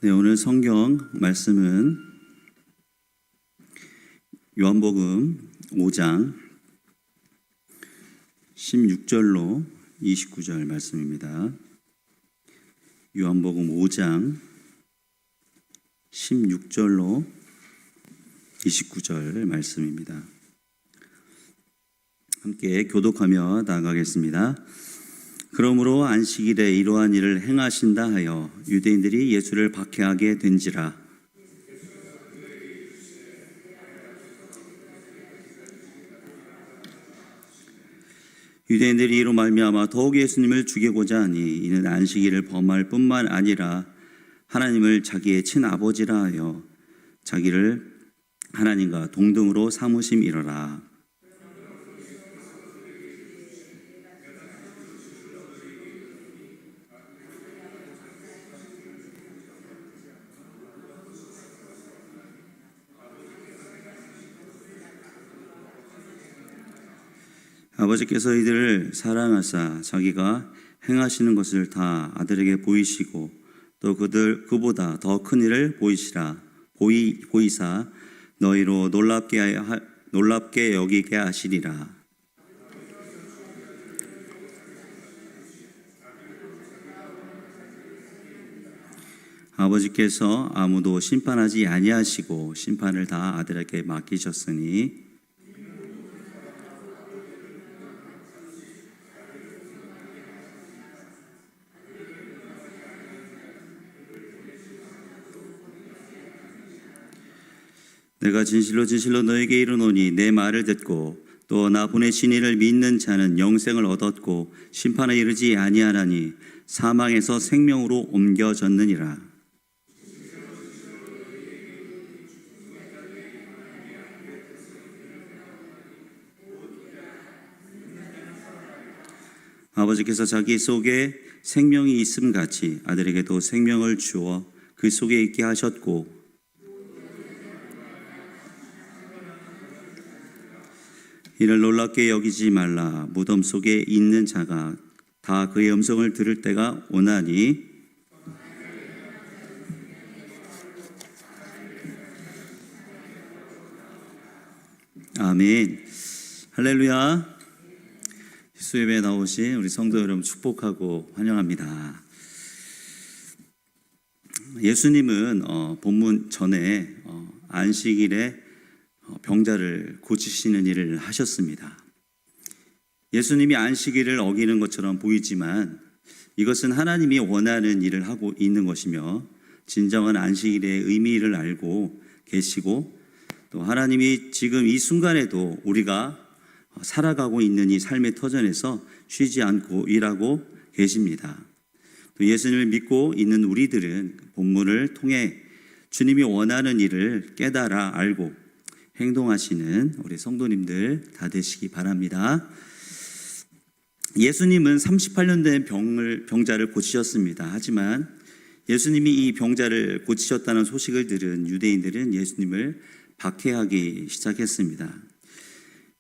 네, 오늘 성경 말씀은 요한복음 5장 16절로 29절 말씀입니다. 요한복음 5장 16절로 29절 말씀입니다. 함께 교독하며 나아가겠습니다. 그러므로 안식일에 이러한 일을 행하신다 하여 유대인들이 예수를 박해하게 된지라. 유대인들이 이로 말미암아 더욱 예수님을 죽이고자 하니 이는 안식일을 범할 뿐만 아니라 하나님을 자기의 친아버지라 하여 자기를 하나님과 동등으로 삼으심이로라. 아버지께서 이들을 사랑하사 자기가 행하시는 것을 다 아들에게 보이시고 또 그보다 더 큰 일을 보이사 너희로 놀랍게 여기게 하시리라. 아버지께서 아무도 심판하지 아니하시고 심판을 다 아들에게 맡기셨으니 내가 진실로 진실로 너에게 이르노니 내 말을 듣고 또 나 보내신 이를 믿는 자는 영생을 얻었고 심판에 이르지 아니하나니 사망에서 생명으로 옮겨졌느니라. 아버지께서 자기 속에 생명이 있음 같이 아들에게도 생명을 주어 그 속에 있게 하셨고 이를 놀랍게 여기지 말라. 무덤 속에 있는 자가 다 그의 음성을 들을 때가 오나니 아멘. 할렐루야. 수요예배에 나오신 우리 성도 여러분 축복하고 환영합니다. 예수님은 본문 전에 안식일에 병자를 고치시는 일을 하셨습니다. 예수님이 안식일을 어기는 것처럼 보이지만 이것은 하나님이 원하는 일을 하고 있는 것이며 진정한 안식일의 의미를 알고 계시고 또 하나님이 지금 이 순간에도 우리가 살아가고 있는 이 삶의 터전에서 쉬지 않고 일하고 계십니다. 또 예수님을 믿고 있는 우리들은 본문을 통해 주님이 원하는 일을 깨달아 알고 행동하시는 우리 성도님들 다 되시기 바랍니다. 예수님은 38년 된 병자를 고치셨습니다. 하지만 예수님이 이 병자를 고치셨다는 소식을 들은 유대인들은 예수님을 박해하기 시작했습니다.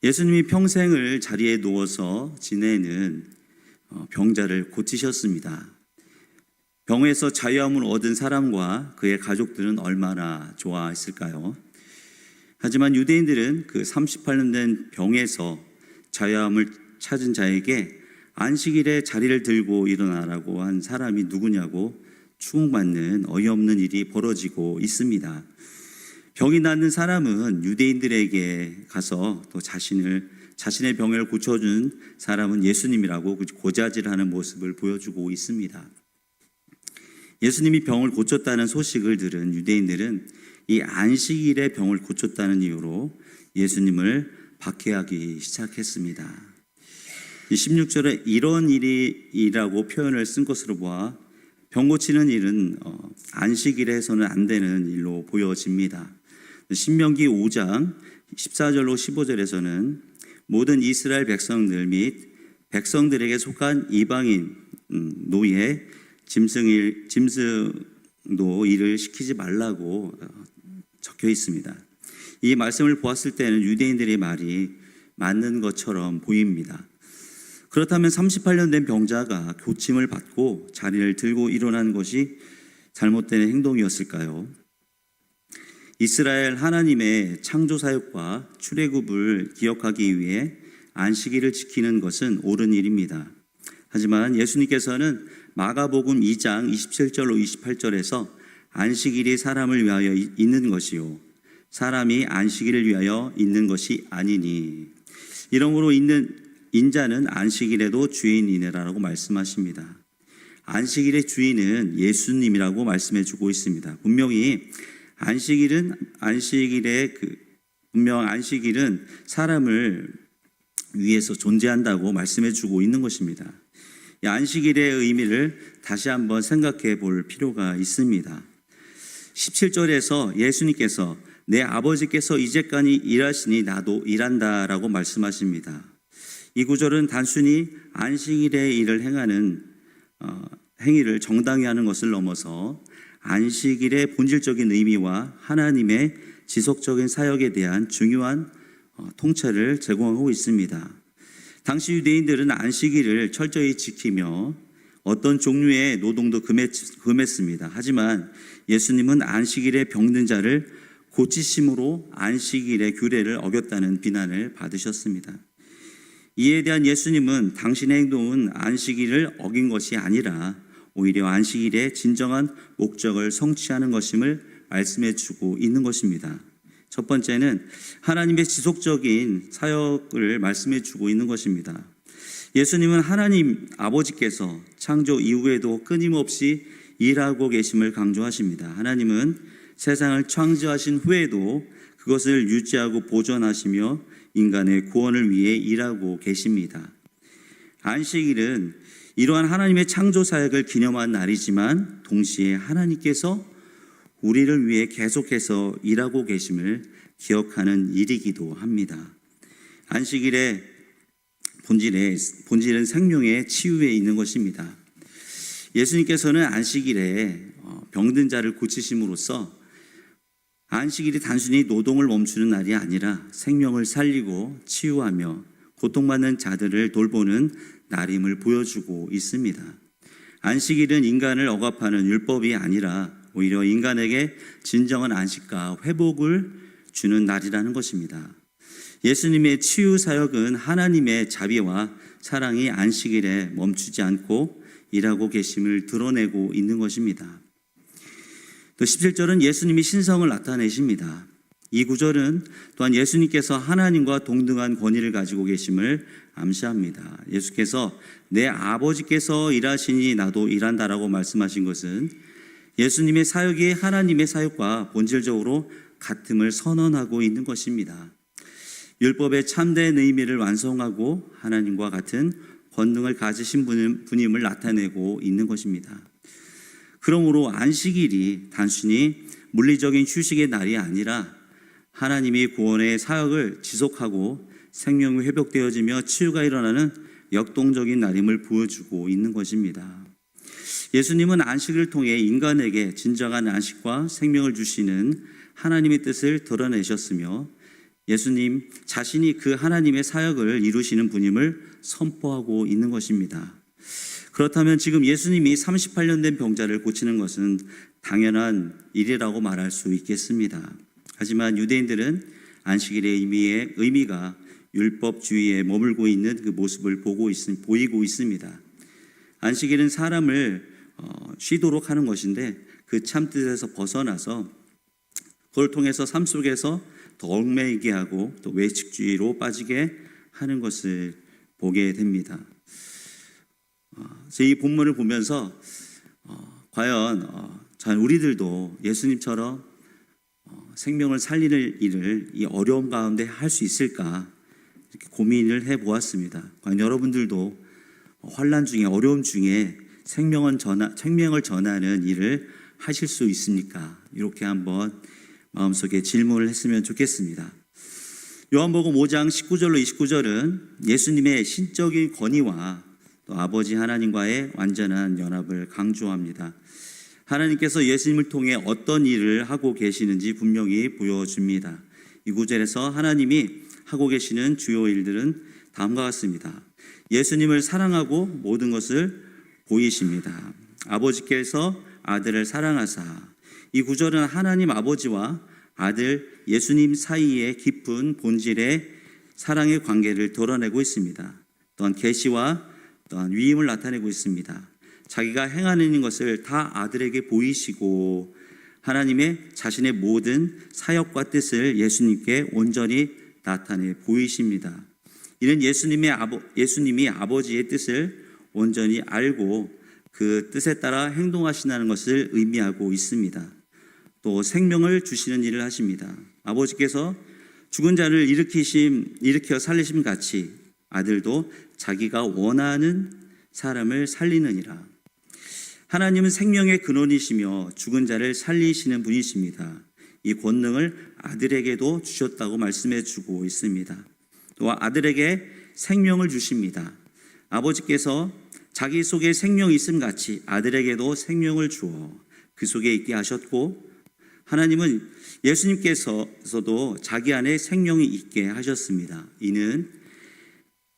예수님이 평생을 자리에 누워서 지내는 병자를 고치셨습니다. 병에서 자유함을 얻은 사람과 그의 가족들은 얼마나 좋아했을까요? 하지만 유대인들은 그 38년 된 병에서 자유함을 찾은 자에게 안식일에 자리를 들고 일어나라고 한 사람이 누구냐고 추궁받는 어이없는 일이 벌어지고 있습니다. 병이 낫는 사람은 유대인들에게 가서 또 자신의 병을 고쳐준 사람은 예수님이라고 고자질하는 모습을 보여주고 있습니다. 예수님이 병을 고쳤다는 소식을 들은 유대인들은 이 안식일에 병을 고쳤다는 이유로 예수님을 박해하기 시작했습니다. 16절에 이런 일이라고 표현을 쓴 것으로 보아 병 고치는 일은 안식일에 해서는 안 되는 일로 보여집니다. 신명기 5장 14절로 15절에서는 모든 이스라엘 백성들 및 백성들에게 속한 이방인 노예 짐승도 일을 시키지 말라고 적혀 있습니다. 이 말씀을 보았을 때는 유대인들의 말이 맞는 것처럼 보입니다. 그렇다면 38년 된 병자가 고침을 받고 자리를 들고 일어난 것이 잘못된 행동이었을까요? 이스라엘 하나님의 창조 사역과 출애굽을 기억하기 위해 안식일을 지키는 것은 옳은 일입니다. 하지만 예수님께서는 마가복음 2장 27절로 28절에서 안식일이 사람을 위하여 있는 것이요 사람이 안식일을 위하여 있는 것이 아니니 이러므로 있는 인자는 안식일에도 주인이니라라고 말씀하십니다. 안식일의 주인은 예수님이라고 말씀해 주고 있습니다. 분명히 안식일은 사람을 위해서 존재한다고 말씀해 주고 있는 것입니다. 이 안식일의 의미를 다시 한번 생각해 볼 필요가 있습니다. 17절에서 예수님께서 내 아버지께서 이제까지 일하시니 나도 일한다라고 말씀하십니다. 이 구절은 단순히 안식일의 일을 행하는 행위를 정당히 하는 것을 넘어서 안식일의 본질적인 의미와 하나님의 지속적인 사역에 대한 중요한 통찰을 제공하고 있습니다. 당시 유대인들은 안식일을 철저히 지키며 어떤 종류의 노동도 금했습니다. 하지만 예수님은 안식일에 병든 자를 고치심으로 안식일의 규례를 어겼다는 비난을 받으셨습니다. 이에 대한 예수님은 당신의 행동은 안식일을 어긴 것이 아니라 오히려 안식일의 진정한 목적을 성취하는 것임을 말씀해 주고 있는 것입니다. 첫 번째는 하나님의 지속적인 사역을 말씀해 주고 있는 것입니다. 예수님은 하나님 아버지께서 창조 이후에도 끊임없이 일하고 계심을 강조하십니다. 하나님은 세상을 창조하신 후에도 그것을 유지하고 보존하시며 인간의 구원을 위해 일하고 계십니다. 안식일은 이러한 하나님의 창조 사역을 기념한 날이지만 동시에 하나님께서 우리를 위해 계속해서 일하고 계심을 기억하는 일이기도 합니다. 안식일의 본질은 생명의 치유에 있는 것입니다. 예수님께서는 안식일에 병든 자를 고치심으로써 안식일이 단순히 노동을 멈추는 날이 아니라 생명을 살리고 치유하며 고통받는 자들을 돌보는 날임을 보여주고 있습니다. 안식일은 인간을 억압하는 율법이 아니라 오히려 인간에게 진정한 안식과 회복을 주는 날이라는 것입니다. 예수님의 치유 사역은 하나님의 자비와 사랑이 안식일에 멈추지 않고 일하고 계심을 드러내고 있는 것입니다. 또 17절은 예수님이 신성을 나타내십니다. 이 구절은 또한 예수님께서 하나님과 동등한 권위를 가지고 계심을 암시합니다. 예수께서 내 아버지께서 일하시니 나도 일한다라고 말씀하신 것은 예수님의 사역이 하나님의 사역과 본질적으로 같음을 선언하고 있는 것입니다. 율법의 참된 의미를 완성하고 하나님과 같은 권능을 가지신 분임을 나타내고 있는 것입니다. 그러므로 안식일이 단순히 물리적인 휴식의 날이 아니라 하나님이 구원의 사역을 지속하고 생명이 회복되어지며 치유가 일어나는 역동적인 날임을 보여주고 있는 것입니다. 예수님은 안식을 통해 인간에게 진정한 안식과 생명을 주시는 하나님의 뜻을 드러내셨으며 예수님 자신이 그 하나님의 사역을 이루시는 분임을 선포하고 있는 것입니다. 그렇다면 지금 예수님이 38년 된 병자를 고치는 것은 당연한 일이라고 말할 수 있겠습니다. 하지만 유대인들은 안식일의 의미가 율법주의에 머물고 있는 그 모습을 보이고 있습니다. 안식일은 사람을 쉬도록 하는 것인데 그 참뜻에서 벗어나서 그걸 통해서 삶 속에서 더 얽매이게 하고 또 외식주의로 빠지게 하는 것을 보게 됩니다. 이 본문을 보면서 과연 우리들도 예수님처럼 생명을 살리는 일을 이 어려움 가운데 할 수 있을까 이렇게 고민을 해보았습니다. 과연 여러분들도 환난 중에 어려움 중에 생명을 전하는 일을 하실 수 있습니까? 이렇게 한번 마음속에 질문을 했으면 좋겠습니다. 요한복음 5장 19절로 29절은 예수님의 신적인 권위와 또 아버지 하나님과의 완전한 연합을 강조합니다. 하나님께서 예수님을 통해 어떤 일을 하고 계시는지 분명히 보여줍니다. 이 구절에서 하나님이 하고 계시는 주요 일들은 다음과 같습니다. 예수님을 사랑하고 모든 것을 보이십니다. 아버지께서 아들을 사랑하사. 이 구절은 하나님 아버지와 아들 예수님 사이의 깊은 본질의 사랑의 관계를 드러내고 있습니다. 또한 계시와 또한 위임을 나타내고 있습니다. 자기가 행하는 것을 다 아들에게 보이시고 하나님의 자신의 모든 사역과 뜻을 예수님께 온전히 나타내 보이십니다. 이는 예수님이 아버지의 뜻을 온전히 알고 그 뜻에 따라 행동하신다는 것을 의미하고 있습니다. 또 생명을 주시는 일을 하십니다. 아버지께서 죽은 자를 일으켜 살리심 같이 아들도 자기가 원하는 사람을 살리느니라. 하나님은 생명의 근원이시며 죽은 자를 살리시는 분이십니다. 이 권능을 아들에게도 주셨다고 말씀해 주고 있습니다. 또 아들에게 생명을 주십니다. 아버지께서 자기 속에 생명이 있음 같이 아들에게도 생명을 주어 그 속에 있게 하셨고, 하나님은 예수님께서도 자기 안에 생명이 있게 하셨습니다. 이는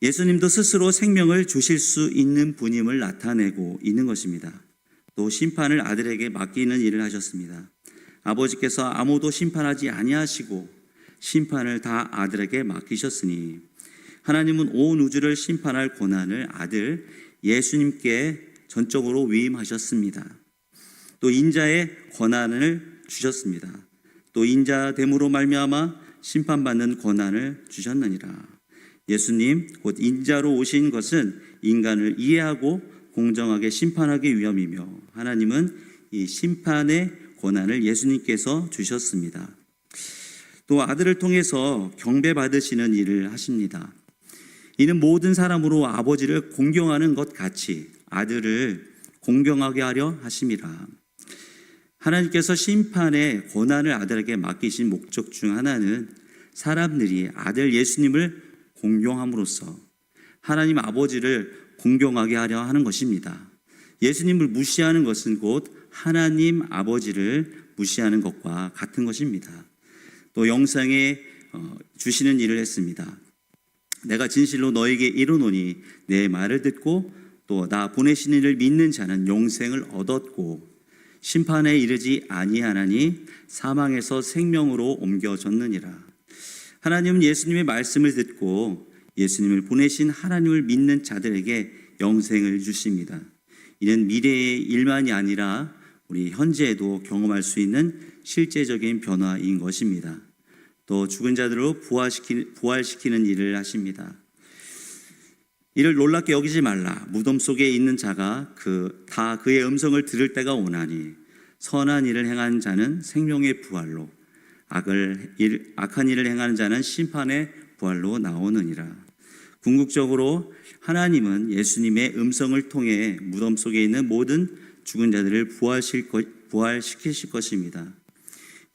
예수님도 스스로 생명을 주실 수 있는 분임을 나타내고 있는 것입니다. 또 심판을 아들에게 맡기는 일을 하셨습니다. 아버지께서 아무도 심판하지 아니하시고 심판을 다 아들에게 맡기셨으니 하나님은 온 우주를 심판할 권한을 아들 예수님께 전적으로 위임하셨습니다. 또 인자의 권한을 주셨습니다. 또 인자됨으로 말미암아 심판받는 권한을 주셨느니라. 예수님 곧 인자로 오신 것은 인간을 이해하고 공정하게 심판하기 위함이며 하나님은 이 심판의 권한을 예수님께서 주셨습니다. 또 아들을 통해서 경배받으시는 일을 하십니다. 이는 모든 사람으로 아버지를 공경하는 것 같이 아들을 공경하게 하려 하심이라. 하나님께서 심판의 권한을 아들에게 맡기신 목적 중 하나는 사람들이 아들 예수님을 공경함으로써 하나님 아버지를 공경하게 하려 하는 것입니다. 예수님을 무시하는 것은 곧 하나님 아버지를 무시하는 것과 같은 것입니다. 또 영생에 주시는 일을 했습니다. 내가 진실로 너에게 이르노니 내 말을 듣고 또 나 보내신 이를 믿는 자는 영생을 얻었고 심판에 이르지 아니하나니 사망에서 생명으로 옮겨졌느니라. 하나님은 예수님의 말씀을 듣고 예수님을 보내신 하나님을 믿는 자들에게 영생을 주십니다. 이는 미래의 일만이 아니라 우리 현재에도 경험할 수 있는 실제적인 변화인 것입니다. 또 죽은 자들로 부활시키는 일을 하십니다. 이를 놀랍게 여기지 말라. 무덤 속에 있는 자가 다 그의 음성을 들을 때가 오나니 선한 일을 행하는 자는 생명의 부활로 악한 일을 행하는 자는 심판의 부활로 나오느니라. 궁극적으로 하나님은 예수님의 음성을 통해 무덤 속에 있는 모든 죽은 자들을 부활시키실 것입니다.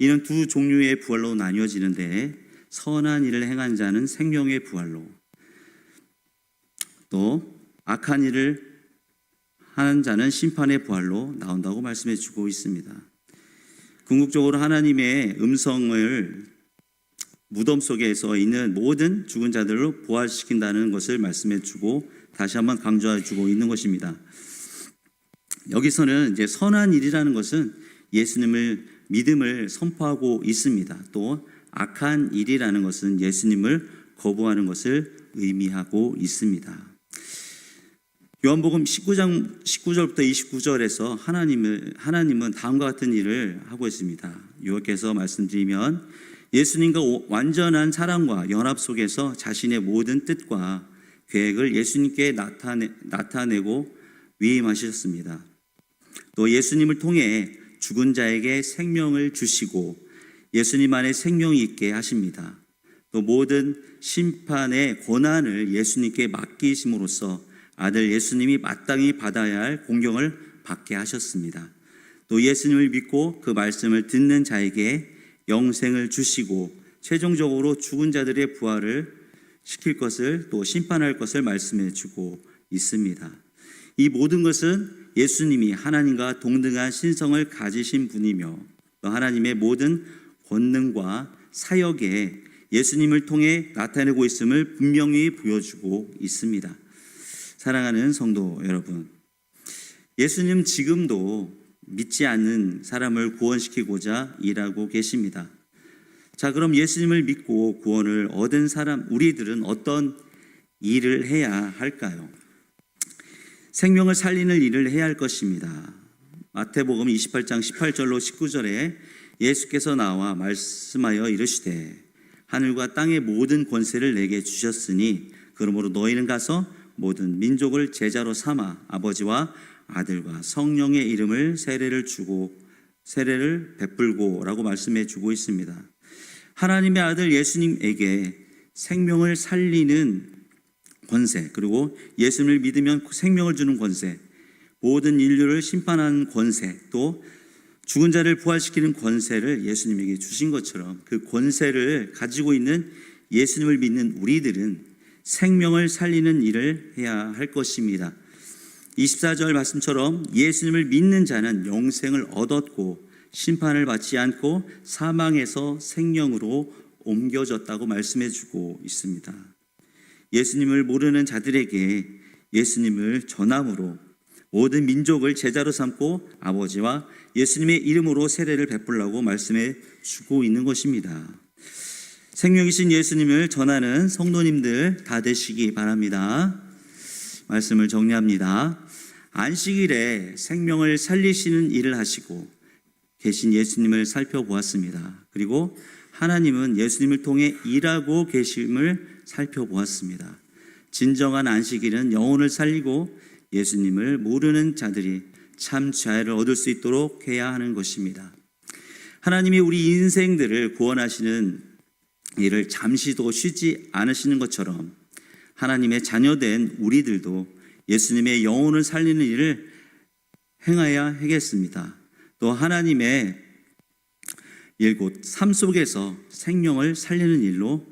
이는 두 종류의 부활로 나뉘어지는데 선한 일을 행한 자는 생명의 부활로 또 악한 일을 하는 자는 심판의 부활로 나온다고 말씀해 주고 있습니다. 궁극적으로 하나님의 음성을 무덤 속에서 있는 모든 죽은 자들로 부활시킨다는 것을 말씀해 주고 다시 한번 강조해 주고 있는 것입니다. 여기서는 이제 선한 일이라는 것은 예수님을 믿음을 선포하고 있습니다. 또 악한 일이라는 것은 예수님을 거부하는 것을 의미하고 있습니다. 요한복음 19절부터 29절에서 하나님은 다음과 같은 일을 하고 있습니다. 요약해서 말씀드리면 예수님과 완전한 사랑과 연합 속에서 자신의 모든 뜻과 계획을 예수님께 나타내고 위임하셨습니다. 또 예수님을 통해 죽은 자에게 생명을 주시고 예수님 안에 생명이 있게 하십니다. 또 모든 심판의 권한을 예수님께 맡기심으로써 아들 예수님이 마땅히 받아야 할 공경을 받게 하셨습니다. 또 예수님을 믿고 그 말씀을 듣는 자에게 영생을 주시고 최종적으로 죽은 자들의 부활을 시킬 것을 또 심판할 것을 말씀해 주고 있습니다. 이 모든 것은 예수님이 하나님과 동등한 신성을 가지신 분이며 또 하나님의 모든 권능과 사역에 예수님을 통해 나타내고 있음을 분명히 보여주고 있습니다. 사랑하는 성도 여러분, 예수님 지금도 믿지 않는 사람을 구원시키고자 일하고 계십니다. 자, 그럼 예수님을 믿고 구원을 얻은 사람, 우리들은 어떤 일을 해야 할까요? 생명을 살리는 일을 해야 할 것입니다. 마태복음 28장 18절로 19절에 예수께서 나와 말씀하여 이르시되 하늘과 땅의 모든 권세를 내게 주셨으니 그러므로 너희는 가서 모든 민족을 제자로 삼아 아버지와 아들과 성령의 이름을 세례를 베풀고 라고 말씀해 주고 있습니다. 하나님의 아들 예수님에게 생명을 살리는 권세, 그리고 예수님을 믿으면 생명을 주는 권세, 모든 인류를 심판하는 권세, 또 죽은 자를 부활시키는 권세를 예수님에게 주신 것처럼 그 권세를 가지고 있는 예수님을 믿는 우리들은 생명을 살리는 일을 해야 할 것입니다. 24절 말씀처럼 예수님을 믿는 자는 영생을 얻었고 심판을 받지 않고 사망에서 생명으로 옮겨졌다고 말씀해 주고 있습니다. 예수님을 모르는 자들에게 예수님을 전함으로 모든 민족을 제자로 삼고 아버지와 예수님의 이름으로 세례를 베풀라고 말씀해 주고 있는 것입니다. 생명이신 예수님을 전하는 성도님들 다 되시기 바랍니다. 말씀을 정리합니다. 안식일에 생명을 살리시는 일을 하시고 계신 예수님을 살펴보았습니다. 그리고 하나님은 예수님을 통해 일하고 계심을 살펴보았습니다. 진정한 안식일은 영혼을 살리고 예수님을 모르는 자들이 참 자유를 얻을 수 있도록 해야 하는 것입니다. 하나님이 우리 인생들을 구원하시는 일을 잠시도 쉬지 않으시는 것처럼 하나님의 자녀된 우리들도 예수님의 영혼을 살리는 일을 행해야 하겠습니다. 또 하나님의 일곧 삶 속에서 생명을 살리는 일로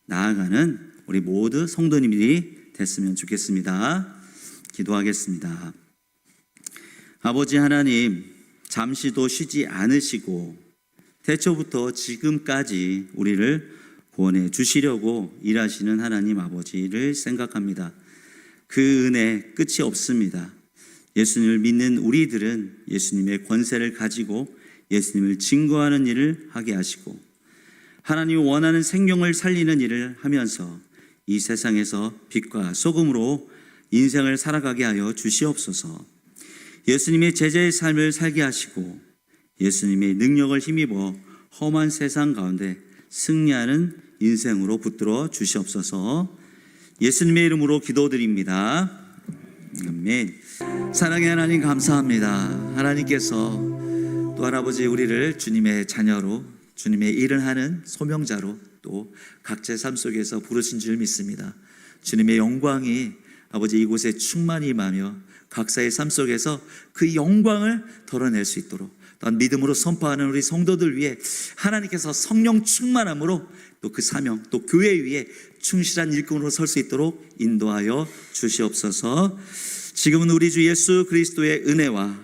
나아가는 우리 모두 성도님들이 됐으면 좋겠습니다. 기도하겠습니다. 아버지 하나님, 잠시도 쉬지 않으시고 태초부터 지금까지 우리를 구원해 주시려고 일하시는 하나님 아버지를 생각합니다. 그 은혜 끝이 없습니다. 예수님을 믿는 우리들은 예수님의 권세를 가지고 예수님을 증거하는 일을 하게 하시고 하나님이 원하는 생명을 살리는 일을 하면서 이 세상에서 빛과 소금으로 인생을 살아가게 하여 주시옵소서. 예수님의 제자의 삶을 살게 하시고 예수님의 능력을 힘입어 험한 세상 가운데 승리하는 인생으로 붙들어 주시옵소서. 예수님의 이름으로 기도드립니다. 아멘. 사랑의 하나님 감사합니다. 하나님께서 또 할아버지 우리를 주님의 자녀로 주님의 일을 하는 소명자로 또 각자의 삶 속에서 부르신 줄 믿습니다. 주님의 영광이 아버지 이곳에 충만히 임하며 각자의 삶 속에서 그 영광을 드러낼 수 있도록 또한 믿음으로 선포하는 우리 성도들 위해 하나님께서 성령 충만함으로 또 그 사명 또 교회 위에 충실한 일꾼으로 설 수 있도록 인도하여 주시옵소서. 지금은 우리 주 예수 그리스도의 은혜와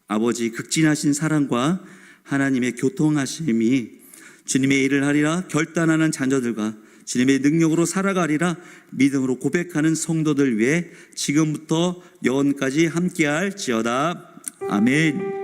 아버지 극진하신 사랑과 하나님의 교통하심이 주님의 일을 하리라 결단하는 자녀들과 주님의 능력으로 살아가리라 믿음으로 고백하는 성도들 위해 지금부터 영원까지 함께할지어다. 아멘.